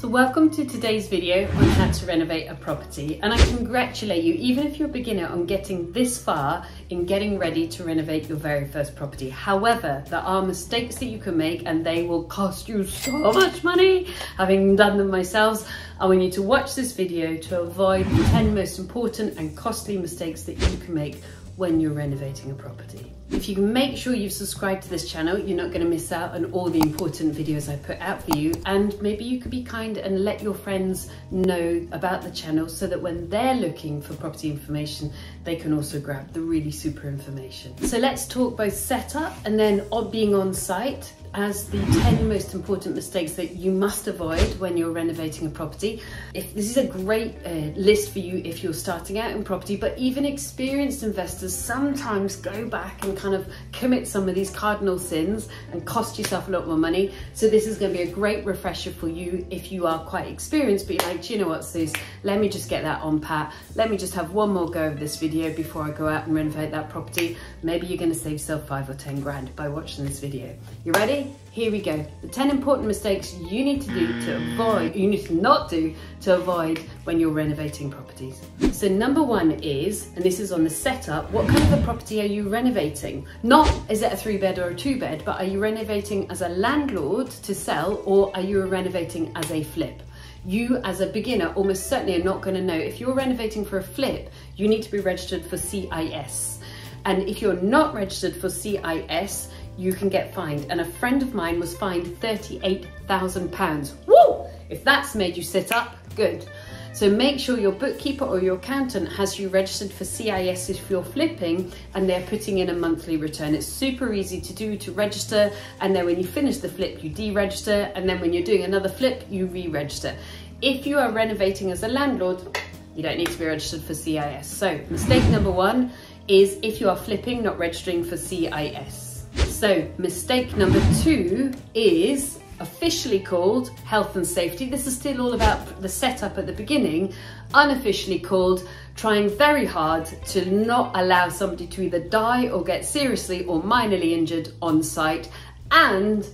So welcome to today's video on how to renovate a property, and I congratulate you, even if you're a beginner, on getting this far in getting ready to renovate your very first property. However, there are mistakes that you can make and they will cost you so much money. Having done them myself, I want you to watch this video to avoid the 10 most important and costly mistakes that you can make when you're renovating a property. If you can make sure you've subscribed to this channel, you're not going to miss out on all the important videos I put out for you, and maybe you could be kind and let your friends know about the channel so that when they're looking for property information, they can also grab the really super information. So let's talk both setup and then being on site as the 10 most important mistakes that you must avoid when you're renovating a property. If this is a great list for you if you're starting out in property, but even experienced investors sometimes go back and kind of commit some of these cardinal sins and cost yourself a lot more money. So this is going to be a great refresher for you if you are quite experienced, but you're like, do you know what, Sus, let me just get that on pat. Let me just have one more go of this video before I go out and renovate that property. Maybe you're going to save yourself 5 or 10 grand by watching this video. You ready? Here we go. The 10 important mistakes you need to do to avoid, you need to not do to avoid when you're renovating properties. So number one is, and this is on the setup, what kind of a property are you renovating? Not is it a 3-bed or a 2-bed, but are you renovating as a landlord to sell, or are you renovating as a flip? You as a beginner almost certainly are not going to know. If you're renovating for a flip, you need to be registered for CIS. And if you're not registered for CIS, you can get fined. And a friend of mine was fined £38,000. Woo! If that's made you sit up, good. So make sure your bookkeeper or your accountant has you registered for CIS if you're flipping, and they're putting in a monthly return. It's super easy to do, to register, and then when you finish the flip, you deregister, and then when you're doing another flip, you re-register. If you are renovating as a landlord, you don't need to be registered for CIS. So mistake number one is if you are flipping, not registering for CIS. So mistake number two is officially called health and safety. This is still all about the setup at the beginning. Unofficially called trying very hard to not allow somebody to either die or get seriously or minorly injured on site, and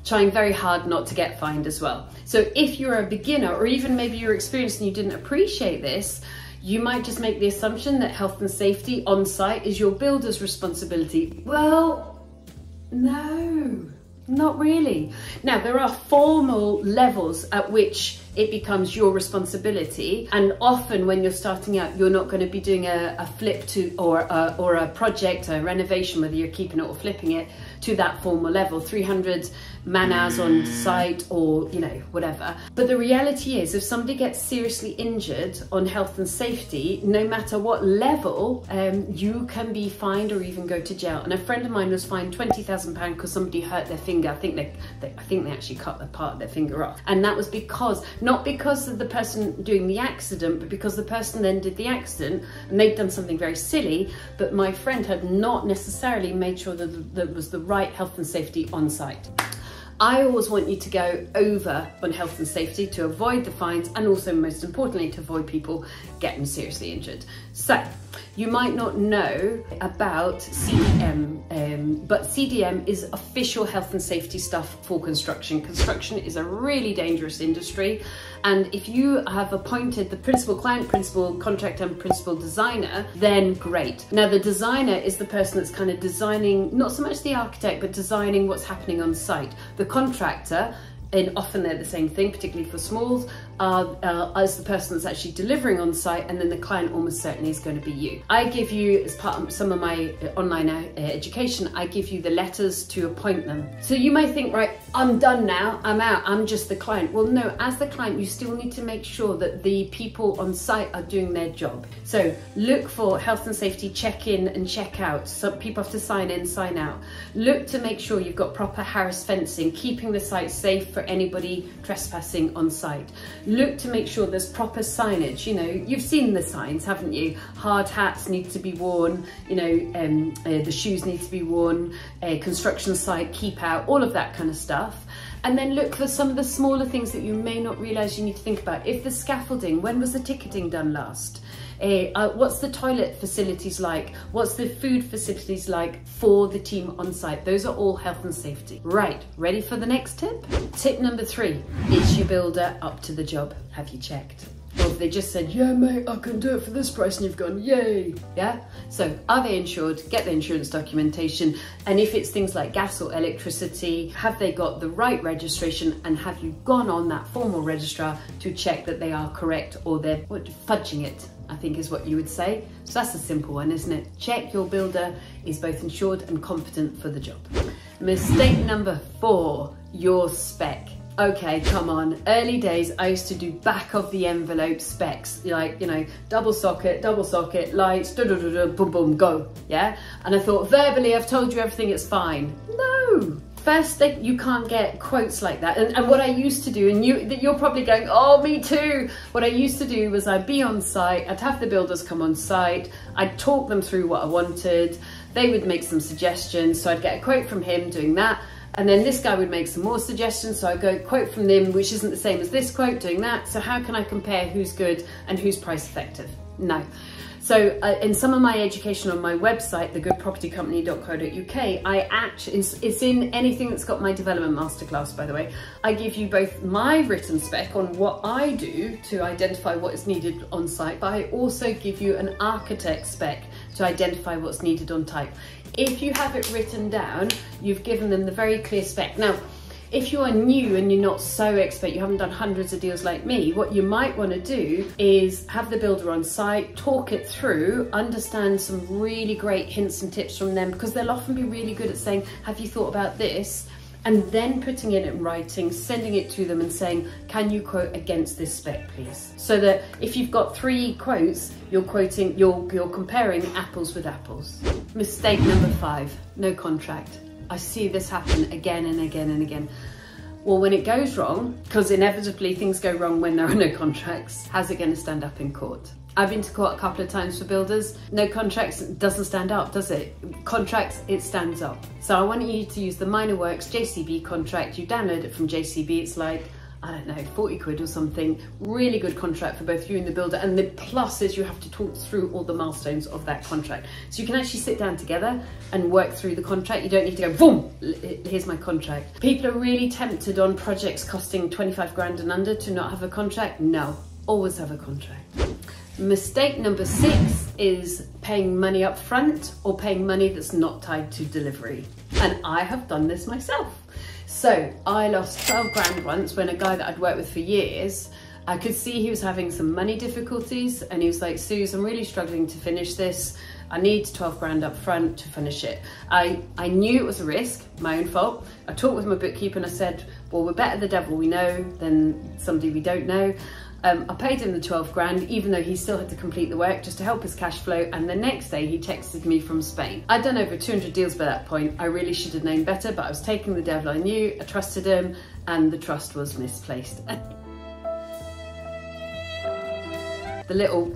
trying very hard not to get fined as well. So if you're a beginner, or even maybe you're experienced and you didn't appreciate this, you might just make the assumption that health and safety on site is your builder's responsibility. Well, no, not really. Now, there are formal levels at which it becomes your responsibility, and often when you're starting out, you're not going to be doing a flip to or a project, a renovation, whether you're keeping it or flipping it, to that formal level, 300 man hours on site, or you know, whatever. But the reality is, if somebody gets seriously injured on health and safety, no matter what level, you can be fined or even go to jail. And a friend of mine was fined £20,000 because somebody hurt their finger. I think they actually cut the part of their finger off, and that was because, not because of the person doing the accident, but because the person then did the accident and they'd done something very silly, but my friend had not necessarily made sure that there was the right health and safety on site. I always want you to go over on health and safety to avoid the fines, and also most importantly to avoid people getting seriously injured. So you might not know about CDM, but CDM is official health and safety stuff for construction. Construction is a really dangerous industry, and if you have appointed the principal client, principal contractor and principal designer, then great. Now the designer is the person that's kind of designing, not so much the architect, but designing what's happening on site. The contractor, and often they're the same thing, particularly for smalls, as the person that's actually delivering on site, and then the client almost certainly is going to be you. I give you, as part of some of my online education, I give you the letters to appoint them. So you might think, right, I'm done now, I'm out, I'm just the client. Well, no, as the client, you still need to make sure that the people on site are doing their job. So look for health and safety check-in and check-out. Some people have to sign in, sign out. Look to make sure you've got proper Harris fencing, keeping the site safe for anybody trespassing on site. Look to make sure there's proper signage. You know, you've seen the signs, haven't you? Hard hats need to be worn, you know, the shoes need to be worn, construction site, keep out, all of that kind of stuff. stuff, and then look for some of the smaller things that you may not realise you need to think about. If the scaffolding, when was the ticketing done last? What's the toilet facilities like? What's the food facilities like for the team on site? Those are all health and safety. Right, ready for the next tip? Tip number 3, is your builder up to the job? Have you checked? Or if they just said, yeah mate, I can do it for this price, and you've gone, yay, yeah? So are they insured? Get the insurance documentation. And if it's things like gas or electricity, have they got the right registration, and have you gone on that formal registrar to check that they are correct, or they're fudging it, I think is what you would say. So that's a simple one, isn't it? Check your builder is both insured and competent for the job. Mistake number 4, your spec. Okay, come on. Early days, I used to do back of the envelope specs, like, you know, double socket, lights, boom, boom, go, yeah? And I thought, verbally, I've told you everything, it's fine. No. First thing, you can't get quotes like that. And what I used to do, and you're probably going, oh, me too. What I used to do was I'd be on site, I'd have the builders come on site, I'd talk them through what I wanted, they would make some suggestions, so I'd get a quote from him doing that. And then this guy would make some more suggestions, so I go quote from them, which isn't the same as this quote, doing that. So how can I compare who's good and who's price effective? No. So in some of my education on my website, thegoodpropertycompany.co.uk, it's in anything that's got my development masterclass, by the way. I give you both my written spec on what I do to identify what is needed on site, but I also give you an architect spec to identify what's needed on type. If you have it written down, you've given them the very clear spec. Now, if you are new and you're not so expert, you haven't done hundreds of deals like me, what you might want to do is have the builder on site, talk it through, understand some really great hints and tips from them, because they'll often be really good at saying, have you thought about this? And then putting it in writing, sending it to them and saying, can you quote against this spec, please? So that if you've got 3 quotes, you're comparing apples with apples. Mistake number 5, no contract. I see this happen again and again and again. Well, when it goes wrong, because inevitably things go wrong when there are no contracts, how's it going to stand up in court? I've been to court a couple of times for builders. No contracts doesn't stand up, does it? Contracts, it stands up. So I want you to use the Minor Works JCB contract. You download it from JCB. It's like, I don't know, 40 quid or something. Really good contract for both you and the builder. And the plus is you have to talk through all the milestones of that contract. So you can actually sit down together and work through the contract. You don't need to go, boom, here's my contract. People are really tempted on projects costing 25 grand and under to not have a contract. No, always have a contract. Mistake number 6 is paying money up front or paying money that's not tied to delivery. And I have done this myself. So I lost 12 grand once when a guy that I'd worked with for years, I could see he was having some money difficulties, and he was like, Suze, I'm really struggling to finish this. I need 12 grand up front to finish it. I knew it was a risk, my own fault. I talked with my bookkeeper and I said, well, we're better the devil we know than somebody we don't know. I paid him the 12 grand, even though he still had to complete the work just to help his cash flow. And the next day he texted me from Spain. I'd done over 200 deals by that point. I really should have known better, but I was taking the devil I knew, I trusted him, and the trust was misplaced. The little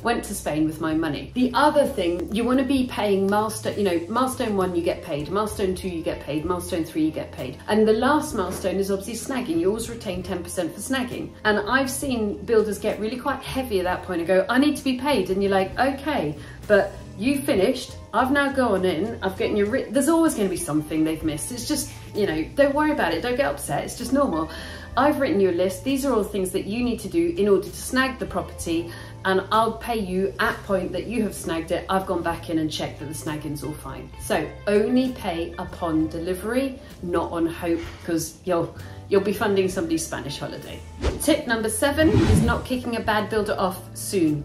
went to Spain with my money. The other thing, you want to be paying milestone, you know, milestone 1 you get paid, milestone 2 you get paid, milestone 3 you get paid. And the last milestone is obviously snagging. You always retain 10% for snagging. And I've seen builders get really quite heavy at that point and go, I need to be paid. And you're like, okay, but you finished, I've now gone in, I've gotten your, there's always going to be something they've missed. It's just, you know, don't worry about it, don't get upset, it's just normal. I've written you a list, these are all things that you need to do in order to snag the property, and I'll pay you at point that you have snagged it. I've gone back in and checked that the snagging's all fine. So only pay upon delivery, not on hope, because you'll be funding somebody's Spanish holiday. Tip number 7 is not kicking a bad builder off soon.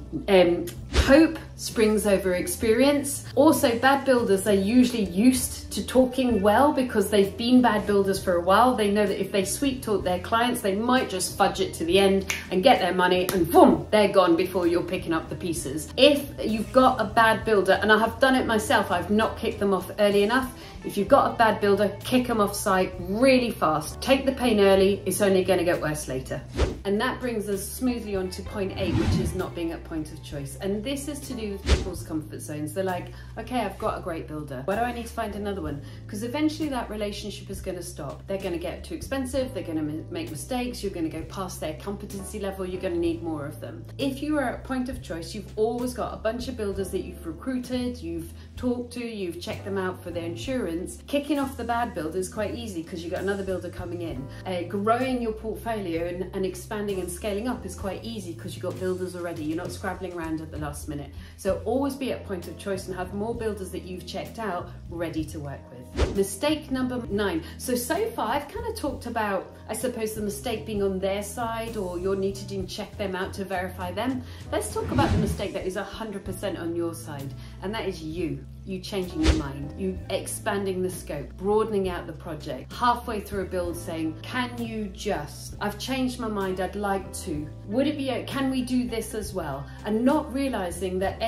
Hope springs over experience. Also, bad builders are usually used to talking well because they've been bad builders for a while. They know that if they sweet talk their clients, they might just fudge it to the end and get their money, and boom, they're gone before you're picking up the pieces. If you've got a bad builder, and I have done it myself, I've not kicked them off early enough. If you've got a bad builder, kick them off site really fast. Take the pain early, it's only going to get worse later. And that brings us smoothly on to point 8, which is not being at point of choice. And this this is to do with people's comfort zones. They're like, okay, I've got a great builder. Why do I need to find another one? Because eventually that relationship is going to stop. They're going to get too expensive. They're going to make mistakes. You're going to go past their competency level. You're going to need more of them. If you are at point of choice, you've always got a bunch of builders that you've recruited, you've talked to, you've checked them out for their insurance. Kicking off the bad builder is quite easy because you've got another builder coming in. Growing your portfolio and expanding and scaling up is quite easy because you've got builders already. You're not scrabbling around at the last minute. So always be at point of choice and have more builders that you've checked out ready to work with. Mistake number 9. So far I've kind of talked about, I suppose, the mistake being on their side, or you'll need to check them out to verify them. Let's talk about the mistake that is 100% on your side, and that is you changing your mind, you expanding the scope, broadening out the project, halfway through a build saying, I've changed my mind, I'd like to. Would it be, can we do this as well? And not realizing that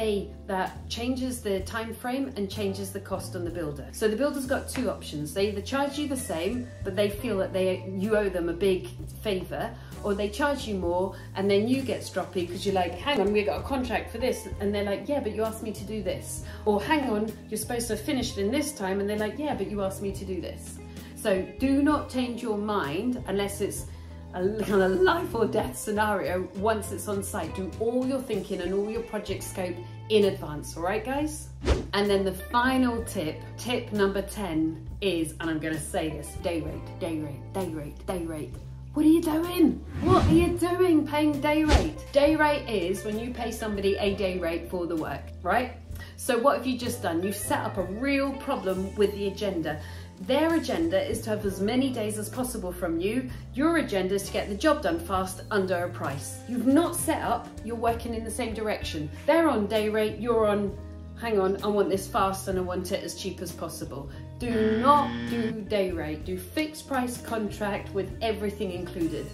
that changes the time frame and changes the cost on the builder. So the builder's got two options. They either charge you the same, but they feel that you owe them a big favor, or they charge you more and then you get stroppy because you're like, hang on, we got a contract for this, and they're like, yeah, but you asked me to do this. Or hang on, you're supposed to have finished in this time, and they're like, yeah, but you asked me to do this. So do not change your mind unless it's a kind of life or death scenario. Once it's on site, do all your thinking and all your project scope in advance, all right, guys? And then the final tip number 10 is, and I'm going to say this, day rate, day rate, day rate, day rate. What are you doing? What are you doing paying day rate? Day rate is when you pay somebody a day rate for the work, right? So what have you just done? You've set up a real problem with the agenda. Their agenda is to have as many days as possible from you. Your agenda is to get the job done fast under a price. You've not set up, you're working in the same direction. They're on day rate, you're on, hang on, I want this fast and I want it as cheap as possible. Do not do day rate. Do fixed price contract with everything included.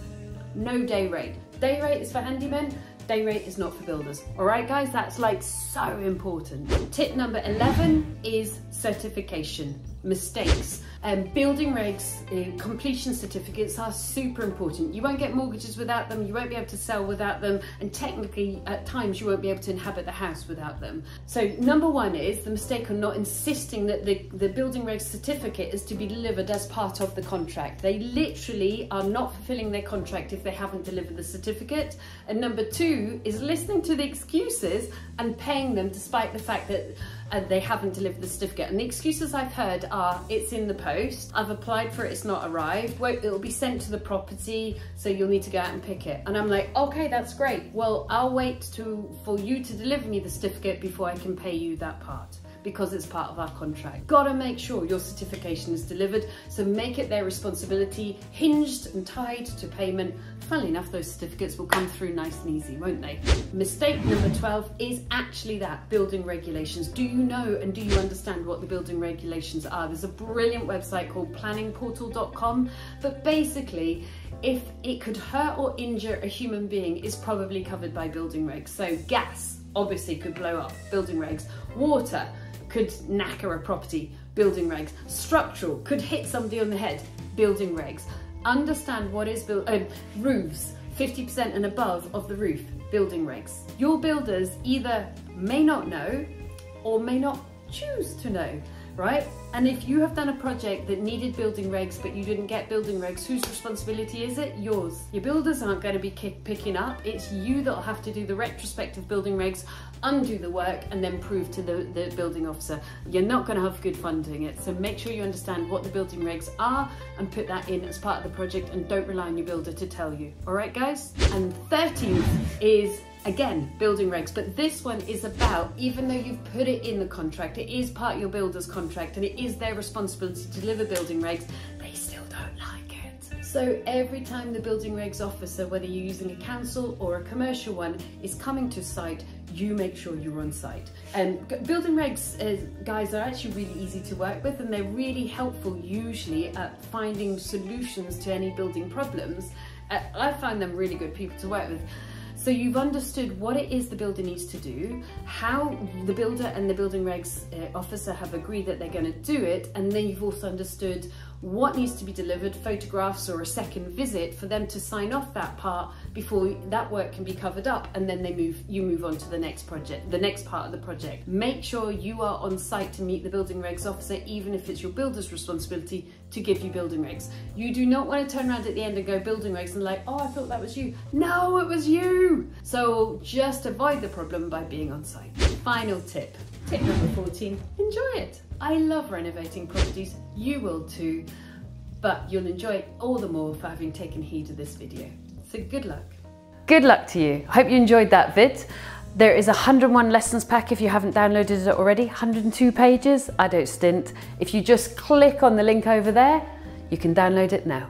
No day rate. Day rate is for handymen. Day rate is not for builders. All right, guys, that's like so important. Tip number 11 is certification. Mistakes. Building regs, completion certificates are super important. You won't get mortgages without them, you won't be able to sell without them, and technically at times you won't be able to inhabit the house without them. So number 1 is the mistake on not insisting that the building regs certificate is to be delivered as part of the contract. They literally are not fulfilling their contract if they haven't delivered the certificate. And number 2 is listening to the excuses and paying them despite the fact that they haven't delivered the certificate. And the excuses I've heard are, it's in the post, I've applied for it, it's not arrived, it'll be sent to the property, so you'll need to go out and pick it. And I'm like, okay, that's great. Well, I'll wait for you to deliver me the certificate before I can pay you that part, because it's part of our contract. Gotta make sure your certification is delivered, so make it their responsibility, hinged and tied to payment. Funnily enough, those certificates will come through nice and easy, won't they? Mistake number 12 is actually that, building regulations. Do you know and do you understand what the building regulations are? There's a brilliant website called planningportal.com, but basically, if it could hurt or injure a human being, it's probably covered by building regs. So gas, obviously, could blow up, building regs. Water could knacker a property, building regs. Structural, could hit somebody on the head, building regs. Understand what is roofs, 50% and above of the roof, building regs. Your builders either may not know or may not choose to know, right? And if you have done a project that needed building regs but you didn't get building regs, whose responsibility is it? Yours. Your builders aren't going to be picking up. It's you that'll have to do the retrospective building regs, undo the work, and then prove to the building officer. You're not going to have good fun doing it. So make sure you understand what the building regs are and put that in as part of the project, and don't rely on your builder to tell you. All right, guys? And 13th is, again, building regs, but this one is about, even though you've put it in the contract, it is part of your builder's contract and it is their responsibility to deliver building regs, they still don't like it. So every time the building regs officer, whether you're using a council or a commercial one, is coming to site, you make sure you're on site. And building regs, guys, are actually really easy to work with, and they're really helpful usually at finding solutions to any building problems. I find them really good people to work with. So you've understood what it is the builder needs to do, how the builder and the building regs officer have agreed that they're going to do it, and then you've also understood what needs to be delivered, photographs or a second visit, for them to sign off that part before that work can be covered up, and then you move on to the next project, the next part of the project. Make sure you are on site to meet the building regs officer, even if it's your builder's responsibility to give you building regs. You do not want to turn around at the end and go building regs and like, oh, I thought that was you. No, it was you. So just avoid the problem by being on site. Final tip. Tip number 14, enjoy it. I love renovating properties, you will too, but you'll enjoy it all the more for having taken heed of this video. So good luck. Good luck to you. Hope you enjoyed that vid. There is a 101 lessons pack if you haven't downloaded it already, 102 pages, I don't stint. If you just click on the link over there, you can download it now.